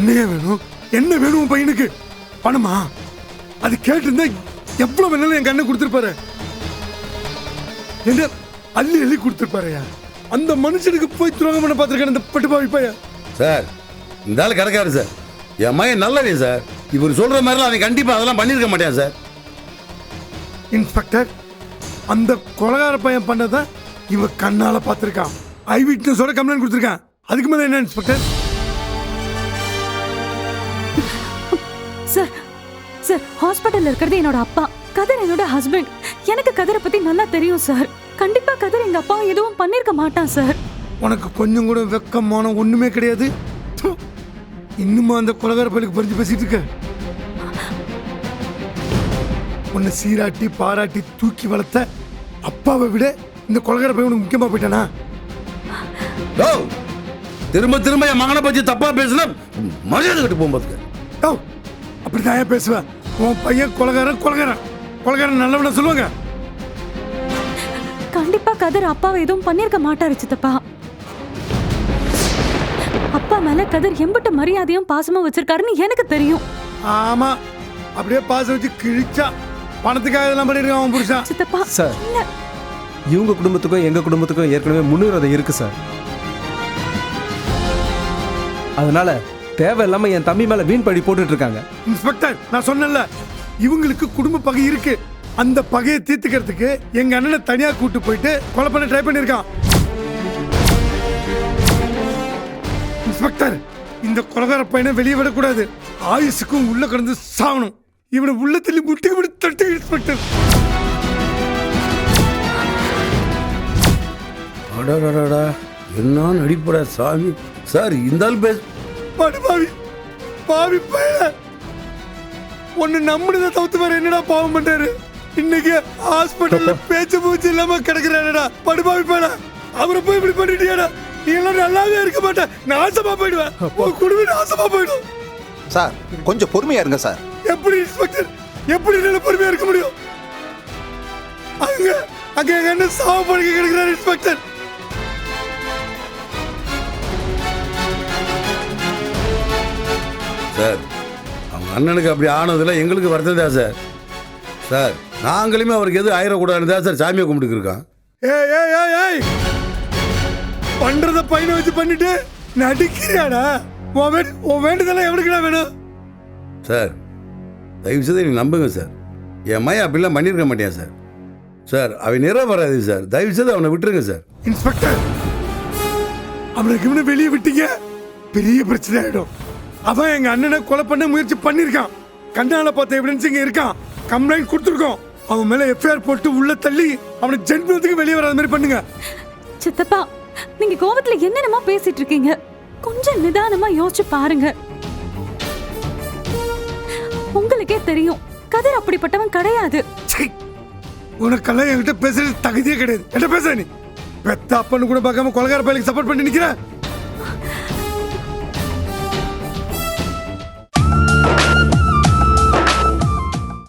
என்னையா வேணும்? என்ன வேணும் உன் பையனுக்கு? பணமா? அது கேட்டிருந்தா எவ்வளவு வேணாலும் என் கண்ணை கொடுத்துருப்பாரு. என்ன அள்ளி அள்ளி கொடுத்துருப்பாருயா. அந்த மனுஷனுக்கு போய் துரோகம் பண்ண பார்த்துருக்கேன் இந்த பட்டுப்பாவி பையன். சார் இந்த ஆள் கிடக்காரு சார். என் மகன் நல்லவே சார். இவர் சொல்ற மாதிரிலாம் அவன் கண்டிப்பா அதெல்லாம் பண்ணிருக்க மாட்டேன் சார். இன்ஸ்பெக்டர், அந்த கொலகார பையன் பண்ணதான் இவன் கண்ணால பார்த்திருக்கான். ஐ விட்னஸோட கம்ப்ளைண்ட் கொடுத்துருக்கான். அதுக்கு மேல என்ன இன்ஸ்பெக்டர்? சார் சார், ஹாஸ்பிட்டல்ல இருக்கிறது என்னோட அப்பா, கதிர் என்னோட ஹஸ்பண்ட். எனக்கு கதிரை பத்தி நல்லா தெரியும் சார். கண்டிப்பா கதிர் எங்க அப்பா எதுவும் பண்ணிருக்க மாட்டான் சார். உனக்கு கொஞ்சம் கூட வெக்கமான ஒண்ணுமே கிடையாது. ப்பு. இன்னுமா அந்த கொலகார பையனுக்கு பறிஞ்சு பேசிட்டு இருக்க? உன்னை சீராட்டி பாராட்டி தூக்கி வளர்த்த அப்பாவை விட இந்த கொலகார பையன் உனக்கு முக்கியமா போயிட்டானா? திரும்ப திரும்ப என் மகனை பத்தி தப்பா பேசுனா மரியாதை கட்டு போகும்போது அப்படிதான் ஏன் பேசுவேன்? உன் பையன் கொலகாரன் கொலகாரன் கொலகாரன் நல்லவன சொல்லுவாங்க. கண்டிப்பா கதிர் அப்பாவை எதுவும் பண்ணிருக்க மாட்டாரு சித்தப்பா. அப்பா மேல கதிர் எம்பிட்ட மரியாதையும் பாசமும் வச்சிருக்காருன்னு எனக்கு தெரியும். ஆமா, அப்படியே பாசம் வச்சு கிழிச்சா பணத்துக்காக இதெல்லாம் பண்ணிருக்கான் அவன் புருஷன். சித்தப்பா சார், இவங்க குடும்பத்துக்கும் எங்க குடும்பத்துக்கும் ஏற்கனவே முன்னுரிமை இருக்கு சார். அதனால தேவையில்லாம என் தம்பி மேல வீண் பழி போட்டுட்டு இருக்காங்க. இன்ஸ்பெக்டர், நான் சொன்னேன்ல இவங்களுக்கு குடும்ப பகை இருக்கு. அந்த பகையை தீர்த்துக்கிறதுக்கு எங்க அண்ணனை தனியா கூட்டு போயிட்டு கொலை பண்ண ட்ரை பண்ணிருக்கான். இன்ஸ்பெக்டர், இந்த கொலகார பையனை வெளியே விடக்கூடாது. ஆயுசுக்கும் உள்ள கடந்து சாகணும். இவனை உள்ளத்தில் முட்டி முடி தட்டு. இன்ஸ்பெக்டர், என்ன நடிப்படா சாமி. சார் இந்த ஆள் பேச பாவி பாவி பையன ஒன்னு நம்பினதை தவிர்த்து வேற என்னடா பாவம் பண்றாரு? இன்னைக்கு ஹாஸ்பிட்டல்ல பேச்சு மூச்சு இல்லாம கிடக்குறாடா படுபாவி பையன. அவரை போய் இப்படி பண்ணிட்டியாடா? நீ எல்லாம் நல்லாவே இருக்க மாட்டேன். நாசமா போயிடுவேன். உன் குடும்பம் நாசமா போயிடும். சார் கொஞ்சம் பொறுமையா இருங்க சார். எப்படி இன்ஸ்பெக்டர், எப்படி நல்ல பொறுமையா இருக்க முடியும்? அங்க அங்க எங்க அண்ணன் சாவ படுக்க கிடக்குறாரு. இன்ஸ்பெக்டர், சார் அவங்க அண்ணனுக்கு அப்படி ஆனதுல எங்களுக்கு வருத்தம் தான் சார். சார் நாங்களுமே அவருக்கு எதுவும் ஆயிடக்கூடாதுன்னு தான் சார் சாமியை கும்பிட்டு இருக்கோம். ஏய் ஏய் ஏய் ஏய், பண்றத பையனை வச்சு பண்ணிட்டு நடிக்கிறியாடா? உன் வேண்டுதெல்லாம் எவனுக்குடா வேணும்? சார் தயவு செய்து நீ நம்புங்க சார். என் மையம் அப்படிலாம் பண்ணியிருக்க மாட்டேன் சார். சார் அவன் நிறவராது சார். தயவு செய்து அவனை விட்டுருங்க சார். இன்ஸ்பெக்டர், அவனுக்கு இவனை வெளியே விட்டீங்க பெரிய பிரச்சனை ஆயிடும். அவன் எங்க அண்ணனை கொலை பண்ண முயற்சி பண்ணிருக்கான். கண்ணால பார்த்த எவிடன்ஸ் இங்க இருக்கான். கம்ப்ளைண்ட் கொடுத்துருக்கோம். அவன் மேல எஃப்ஐஆர் போட்டு உள்ள தள்ளி அவனை ஜென்மத்துக்கு வெளியே வராத மாதிரி பண்ணுங்க. சித்தப்பா, நீங்க கோவத்துல என்னென்னமோ பேசிட்டு இருக்கீங்க. கொஞ்சம் நிதானமா யோசிச்சு பாருங்க. உங்களுக்கே தெரியும் கதிர் அப்படிப்பட்டவன் கிடையாது. உனக்கெல்லாம் என்கிட்ட பேசுறது தகுதியே கிடையாது. என்ன பேச நீ? பெத்த அப்பன்னு கூட பார்க்காம கொலகார பையனுக்கு சப்போர்ட் பண்ணி நிக்கிற.